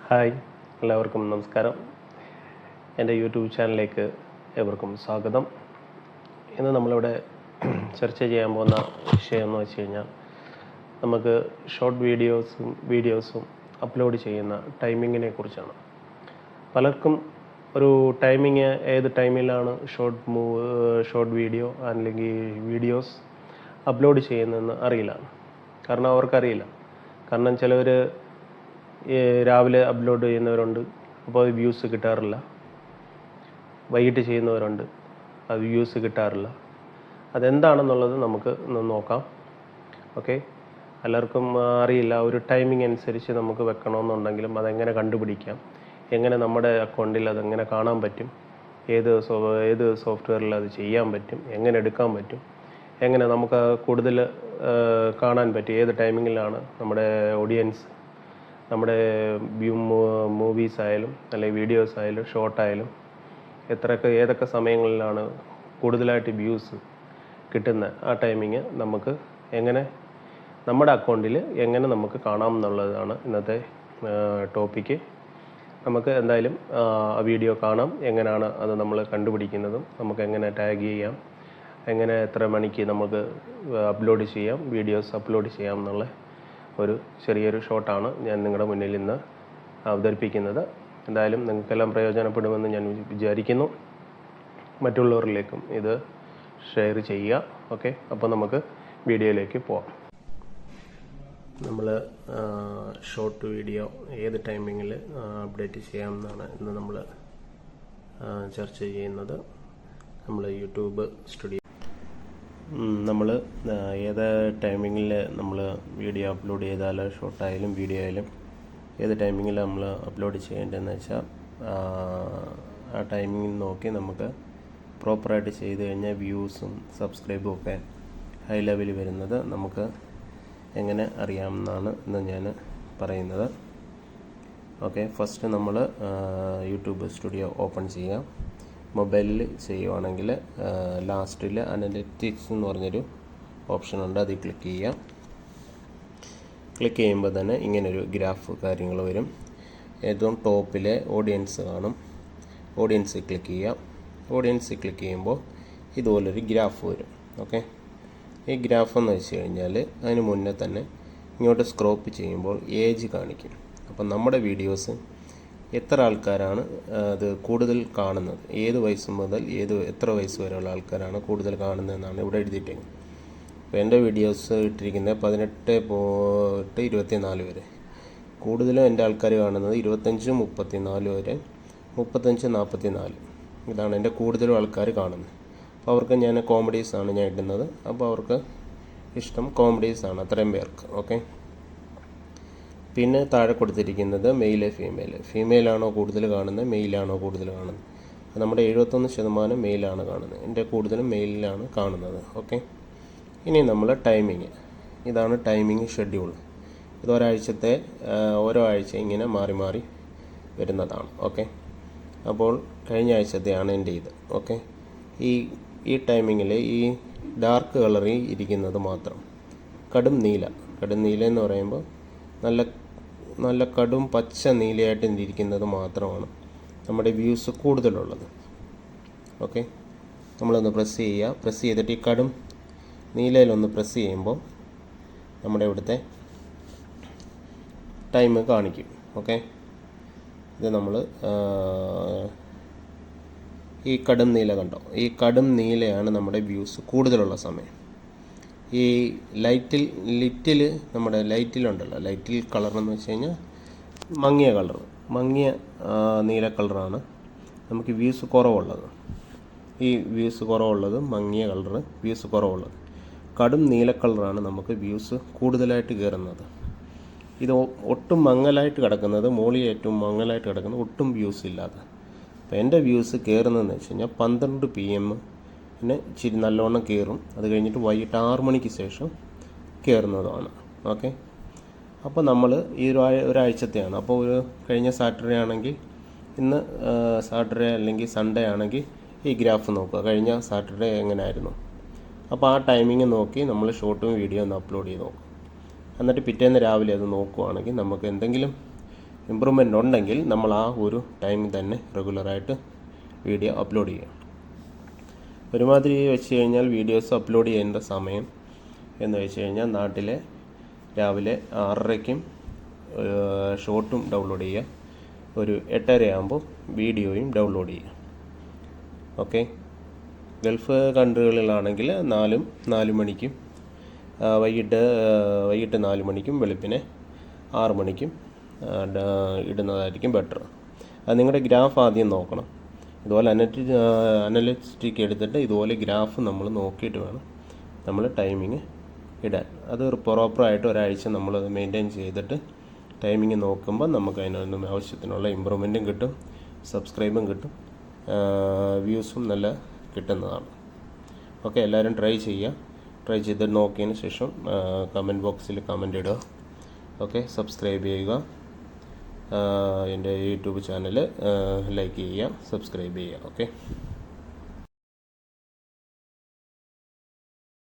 Hi, എല്ലാവർക്കും നമസ്കാരം. എൻ്റെ യൂട്യൂബ് ചാനലിലേക്ക് ഏവർക്കും സ്വാഗതം. ഇന്ന് നമ്മളിവിടെ ചർച്ച ചെയ്യാൻ പോകുന്ന വിഷയം എന്ന് വെച്ച് കഴിഞ്ഞാൽ നമുക്ക് ഷോർട്ട് വീഡിയോസും അപ്ലോഡ് ചെയ്യുന്ന ടൈമിങ്ങിനെ കുറിച്ചാണ്. പലർക്കും ഒരു ടൈമിങ് ഏത് ടൈമിലാണ് ഷോർട്ട് വീഡിയോ അല്ലെങ്കിൽ വീഡിയോസ് അപ്ലോഡ് ചെയ്യുന്നതെന്ന് അറിയില്ല. കാരണം അവർക്കറിയില്ല. കാരണം ചിലവർ രാവിലെ അപ്ലോഡ് ചെയ്യുന്നവരുണ്ട്, അപ്പോൾ അത് വ്യൂസ് കിട്ടാറില്ല. വൈകിട്ട് ചെയ്യുന്നവരുണ്ട്, അത് വ്യൂസ് കിട്ടാറില്ല. അതെന്താണെന്നുള്ളത് നമുക്ക് നോക്കാം. ഓക്കെ, എല്ലാവർക്കും അറിയില്ല. ഒരു ടൈമിംഗ് അനുസരിച്ച് നമുക്ക് വെക്കണമെന്നുണ്ടെങ്കിലും അതെങ്ങനെ കണ്ടുപിടിക്കാം, എങ്ങനെ നമ്മുടെ അക്കൗണ്ടിൽ അതെങ്ങനെ കാണാൻ പറ്റും, ഏത് സോഫ്റ്റ്വെയറിൽ അത് ചെയ്യാൻ പറ്റും, എങ്ങനെ എടുക്കാൻ പറ്റും, എങ്ങനെ നമുക്ക് കൂടുതൽ കാണാൻ പറ്റും, ഏത് ടൈമിങ്ങിലാണ് നമ്മുടെ ഓഡിയൻസ്, നമ്മുടെ മൂവീസ് ആയാലും അല്ലെങ്കിൽ വീഡിയോസ് ആയാലും ഷോർട്ടായാലും ഏതൊക്കെ സമയങ്ങളിലാണ് കൂടുതലായിട്ട് വ്യൂസ് കിട്ടുന്ന ആ ടൈമിങ് നമുക്ക് എങ്ങനെ നമ്മുടെ അക്കൗണ്ടിൽ എങ്ങനെ നമുക്ക് കാണാം എന്നുള്ളതാണ് ഇന്നത്തെ ടോപ്പിക്ക്. നമുക്ക് എന്തായാലും ആ വീഡിയോ കാണാം, എങ്ങനെയാണ് അത് നമ്മൾ കണ്ടുപിടിക്കുന്നതും, നമുക്ക് എങ്ങനെ ടാഗ് ചെയ്യാം, എങ്ങനെ എത്ര മണിക്ക് നമുക്ക് വീഡിയോസ് അപ്ലോഡ് ചെയ്യാം എന്നുള്ള ഒരു ചെറിയൊരു ഷോട്ടാണ് ഞാൻ നിങ്ങളുടെ മുന്നിൽ ഇന്ന് അവതരിപ്പിക്കുന്നത്. എന്തായാലും നിങ്ങൾക്കെല്ലാം പ്രയോജനപ്പെടുമെന്ന് ഞാൻ വിചാരിക്കുന്നു. മറ്റുള്ളവരിലേക്കും ഇത് ഷെയർ ചെയ്യുക. ഓക്കെ, അപ്പോൾ നമുക്ക് വീഡിയോയിലേക്ക് പോകാം. നമ്മൾ ഷോർട്ട് വീഡിയോ ഏത് ടൈമിങ്ങിൽ അപ്ഡേറ്റ് ചെയ്യാമെന്നാണ് ഇന്ന് നമ്മൾ ചർച്ച ചെയ്യുന്നത്. നമ്മൾ യൂട്യൂബ് സ്റ്റുഡിയോ നമ്മൾ ഏത് ടൈമിങ്ങിൽ നമ്മൾ വീഡിയോ അപ്ലോഡ് ചെയ്താലും ഷോർട്ടായാലും വീഡിയോ ആയാലും ഏത് ടൈമിങ്ങിൽ നമ്മൾ അപ്ലോഡ് ചെയ്യേണ്ടതെന്ന് വെച്ചാൽ ആ ടൈമിങ് നോക്കി നമുക്ക് പ്രോപ്പറായിട്ട് ചെയ്ത് കഴിഞ്ഞാൽ വ്യൂസും സബ്സ്ക്രൈബും ഒക്കെ ഹൈ ലെവലിൽ വരുന്നത് നമുക്ക് എങ്ങനെ അറിയാമെന്നാണ് ഇന്ന് ഞാൻ പറയുന്നത്. ഓക്കെ, ഫസ്റ്റ് നമ്മൾ യൂട്യൂബ് സ്റ്റുഡിയോ ഓപ്പൺ ചെയ്യാം. മൊബൈലിൽ ചെയ്യുവാണെങ്കിൽ ലാസ്റ്റിൽ അനലിറ്റിക്സ് എന്ന് പറഞ്ഞൊരു ഓപ്ഷൻ ഉണ്ട്, അതിൽ ക്ലിക്ക് ചെയ്യാം. ക്ലിക്ക് ചെയ്യുമ്പോൾ തന്നെ ഇങ്ങനൊരു ഗ്രാഫ് കാര്യങ്ങൾ വരും. ഏറ്റവും ടോപ്പിൽ ഓഡിയൻസ് കാണും. ഓഡിയൻസിൽ ക്ലിക്ക് ചെയ്യാം. ഓഡിയൻസിൽ ക്ലിക്ക് ചെയ്യുമ്പോൾ ഇതുപോലൊരു ഗ്രാഫ് വരും. ഓക്കെ, ഈ ഗ്രാഫ് എന്ന് വെച്ച് കഴിഞ്ഞാൽ അതിന് മുന്നേ തന്നെ ഇങ്ങോട്ട് സ്ക്രോപ്പ് ചെയ്യുമ്പോൾ ഏജ് കാണിക്കും. അപ്പം നമ്മുടെ വീഡിയോസ് എത്ര ആൾക്കാരാണ് അത് കൂടുതൽ കാണുന്നത്, ഏത് വയസ്സ് മുതൽ എത്ര വയസ്സ് വരെയുള്ള ആൾക്കാരാണ് കൂടുതൽ കാണുന്നതെന്നാണ് ഇവിടെ എഴുതിയിട്ടേക്കുന്നത്. അപ്പോൾ എൻ്റെ വീഡിയോസ് ഇട്ടിരിക്കുന്നത് 18 തൊട്ട് 24 വരെ. കൂടുതലും എൻ്റെ ആൾക്കാർ കാണുന്നത് 25, 34 വരെ, 35, 44 ഇതാണ് എൻ്റെ കൂടുതലും ആൾക്കാർ കാണുന്നത്. അപ്പോൾ അവർക്ക് ഞാൻ കോമഡീസാണ് ഞാൻ ഇടുന്നത്. അപ്പോൾ അവർക്ക് ഇഷ്ടം കോമഡീസാണ് അത്രയും പേർക്ക്. ഓക്കെ, പിന്നെ താഴെ കൊടുത്തിരിക്കുന്നത് മെയില് ഫീമെയിലാണോ കൂടുതൽ കാണുന്നത്, മെയിലാണോ കൂടുതൽ കാണുന്നത്. നമ്മുടെ 71% മെയിലാണ് കാണുന്നത്. എൻ്റെ കൂടുതലും മെയിലിലാണ് കാണുന്നത്. ഓക്കെ, ഇനി നമ്മൾ ടൈമിങ്, ഇതാണ് ടൈമിങ് ഷെഡ്യൂൾ. ഇത് ഒരാഴ്ചത്തെ ഓരോ ആഴ്ച ഇങ്ങനെ മാറി മാറി വരുന്നതാണ്. ഓക്കെ, അപ്പോൾ കഴിഞ്ഞ ആഴ്ചത്തെയാണ് എൻ്റെ ഇത്. ഓക്കെ, ഈ ടൈമിങ്ങിൽ ഈ ഡാർക്ക് കളറിൽ ഇരിക്കുന്നത് മാത്രം, കടും നീല എന്ന് പറയുമ്പോൾ നല്ല കടും പച്ച നീലയായിട്ട് ഇരിക്കുന്നത് മാത്രമാണ് നമ്മുടെ വ്യൂസ് കൂടുതലുള്ളത്. ഓക്കെ, നമ്മളൊന്ന് പ്രസ് ചെയ്യുക. പ്രസ് ചെയ്തിട്ട് ഈ കടും നീലയിലൊന്ന് പ്രസ് ചെയ്യുമ്പോൾ നമ്മുടെ ഇവിടുത്തെ ടൈം കാണിക്കും. ഓക്കെ, ഇത് നമ്മൾ ഈ കടും നീല കണ്ടോ, ഈ കടും നീലയാണ് നമ്മുടെ വ്യൂസ് കൂടുതലുള്ള സമയം. ഈ ലിറ്റിൽ നമ്മുടെ ലൈറ്റിലുണ്ടല്ലോ, ലൈറ്റിൽ കളർ എന്ന് വെച്ച് കഴിഞ്ഞാൽ മങ്ങിയ നീല കളറാണ് നമുക്ക് വ്യൂസ് കുറവുള്ളത്. ഈ വ്യൂസ് കുറവുള്ളത് മങ്ങിയ കളറ്, വ്യൂസ് കുറവുള്ളത്. കടും നീല കളറാണ് നമുക്ക് വ്യൂസ് കൂടുതലായിട്ട് കയറുന്നത്. ഇത് ഒട്ടും മങ്ങലായിട്ട് കിടക്കുന്നത്, മോളിൽ ഏറ്റവും മങ്ങലായിട്ട് കിടക്കുന്നത് ഒട്ടും വ്യൂസ് ഇല്ലാതെ. അപ്പോൾ എൻ്റെ വ്യൂസ് കയറുന്നതെന്ന് വെച്ച് കഴിഞ്ഞാൽ 12 PM പിന്നെ ഇച്ചിരി നല്ലോണം കയറും. അത് കഴിഞ്ഞിട്ട് വൈകിട്ട് 6 മണിക്ക് ശേഷം കയറുന്നതാണ്. ഓക്കെ, അപ്പോൾ നമ്മൾ ഈ ഒരാഴ്ചത്തെയാണ്. അപ്പോൾ കഴിഞ്ഞ സാറ്റർഡേ ആണെങ്കിൽ ഇന്ന് സാറ്റർഡേ അല്ലെങ്കിൽ സൺഡേ ആണെങ്കിൽ ഈ ഗ്രാഫ് നോക്കുക, കഴിഞ്ഞ സാറ്റർഡേ എങ്ങനെയായിരുന്നു. അപ്പോൾ ആ ടൈമിങ് നോക്കി നമ്മൾ ഷോർട്ടും വീഡിയോ ഒന്ന് അപ്ലോഡ് ചെയ്ത് നോക്കും. എന്നിട്ട് പിറ്റേന്ന് രാവിലെ അത് നോക്കുവാണെങ്കിൽ നമുക്ക് എന്തെങ്കിലും ഇമ്പ്രൂവ്മെൻ്റ് ഉണ്ടെങ്കിൽ നമ്മൾ ആ ഒരു ടൈമിൽ തന്നെ റെഗുലറായിട്ട് വീഡിയോ അപ്ലോഡ് ചെയ്യുക. ഒരുമാതിരി വെച്ച് കഴിഞ്ഞാൽ വീഡിയോസ് അപ്ലോഡ് ചെയ്യേണ്ട സമയം എന്ന് വെച്ച് കഴിഞ്ഞാൽ നാട്ടിലെ രാവിലെ 6:30-ക്കും ഷോർട്ടും ഡൗൺലോഡ് ചെയ്യുക, ഒരു 8:30 ആകുമ്പോൾ വീഡിയോയും ഡൗൺലോഡ് ചെയ്യുക. ഓക്കെ. ഗൾഫ് കൺട്രികളിലാണെങ്കിൽ 4 മണിക്കും വൈകിട്ട് 4 മണിക്കും വെളുപ്പിനെ 6 മണിക്കും ഇടുന്നതായിരിക്കും ബെറ്റർ. അത് നിങ്ങളുടെ ഗ്രാഫ് ആദ്യം നോക്കണം. ഇതുപോലെ അനലിസ്റ്റിക് എടുത്തിട്ട് ഇതുപോലെ ഗ്രാഫ് നമ്മൾ നോക്കിയിട്ട് വേണം നമ്മൾ ടൈമിങ് ഇടാൻ. അത് പ്രോപ്പറായിട്ട് ഒരാഴ്ച നമ്മളത് മെയിൻറ്റെയിൻ ചെയ്തിട്ട് ടൈമിങ് നോക്കുമ്പോൾ നമുക്ക് അതിനൊന്നും ആവശ്യത്തിനുള്ള ഇമ്പ്രൂവ്മെൻറ്റും കിട്ടും, സബ്സ്ക്രൈബും കിട്ടും, വ്യൂസും നല്ല കിട്ടുന്നതാണ്. ഓക്കെ, എല്ലാവരും ട്രൈ ചെയ്ത് നോക്കിയതിന് ശേഷം കമൻറ്റ് ബോക്സിൽ കമൻ്റ് ഇടുക. ഓക്കെ, സബ്സ്ക്രൈബ് ചെയ്യുക. എൻ്റെ യൂട്യൂബ് ചാനൽ ലൈക്ക് ചെയ്യുക, സബ്സ്ക്രൈബ് ചെയ്യുക. ഓക്കെ.